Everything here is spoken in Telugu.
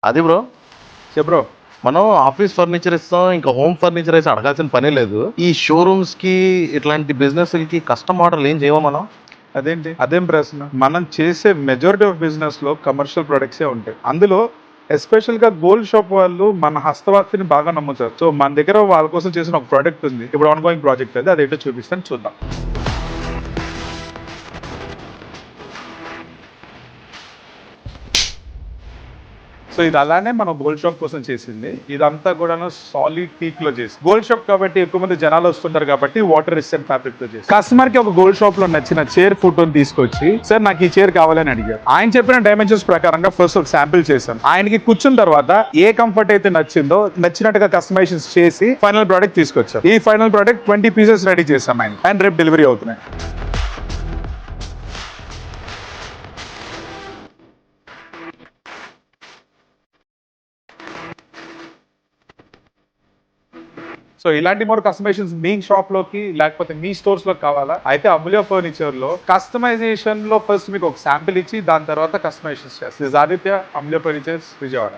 అది బ్రో, చెప్ప్రో. మనం ఆఫీస్ ఫర్నిచర్ ఇస్తాం, ఇంకా హోమ్ ఫర్నిచర్ అయితే అడగాల్సిన పనే లేదు. ఈ షోరూమ్స్ కి ఇట్లాంటి బిజినెస్ కి కస్టమ్ ఆర్డర్లు ఏం చేయమో మనం. అదేంటి అదేం ప్రశ్న? మనం చేసే మెజారిటీ ఆఫ్ బిజినెస్ లో కమర్షియల్ ప్రొడక్ట్సే ఉంటాయి. అందులో ఎస్పెషల్ గా గోల్డ్ షాప్ వాళ్ళు మన హస్తవార్తిని బాగా నమ్ముతారు. సో మన దగ్గర వాళ్ళ కోసం చేసిన ఒక ప్రోడక్ట్ ఉంది, ఇప్పుడు ఆన్ గోయింగ్ ప్రాజెక్ట్ అది ఏంటో చూపిస్తాను, చూద్దాం. సో ఇది అలానే మనం గోల్డ్ షాప్ కోసం చేసింది. ఇదంతా కూడా సాలిడ్ టీక్ లో చేసి, గోల్డ్ షాప్ కాబట్టి ఎక్కువ మంది జనాలు వస్తుంటారు కాబట్టి వాటర్ రెసిస్టెంట్ ఫ్యాబ్రిక్ తో చేసి, కస్టమర్ కి ఒక గోల్డ్ షాప్ లో నచ్చిన చైర్ ఫోటోని తీసుకొచ్చి, సార్ నాకు ఈ చైర్ కావాలని అడిగారు. ఆయన చెప్పిన డైమెన్షన్స్ ప్రకారంగా ఫస్ట్ ఒక శాంపిల్ చేశాను. ఆయనకి కూర్చున్న తర్వాత ఏ కంఫర్ట్ అయితే నచ్చిందో నచ్చినట్టుగా కస్టమైజేషన్ చేసి ఫైనల్ ప్రోడక్ట్ తీసుకొచ్చారు. ఈ ఫైనల్ ప్రోడక్ట్ 20 పీసెస్ రెడీ చేశాం ఆయన, అండ్ రేపు డెలివరీ అవుతున్నాయి. సో ఇలాంటి మోర్ కస్టమైజేషన్స్ మీ షాప్ లోకి లేకపోతే మీ స్టోర్స్ లో కావాలా, అయితే అమూల్య ఫర్నిచర్ లో కస్టమైజేషన్ లో ఫస్ట్ మీకు ఒక శాంపిల్ ఇచ్చి దాని తర్వాత కస్టమైజేషన్ చేస్తారు. ఆదిత్య, అమూల్య ఫర్నిచర్స్, విజయవాడ.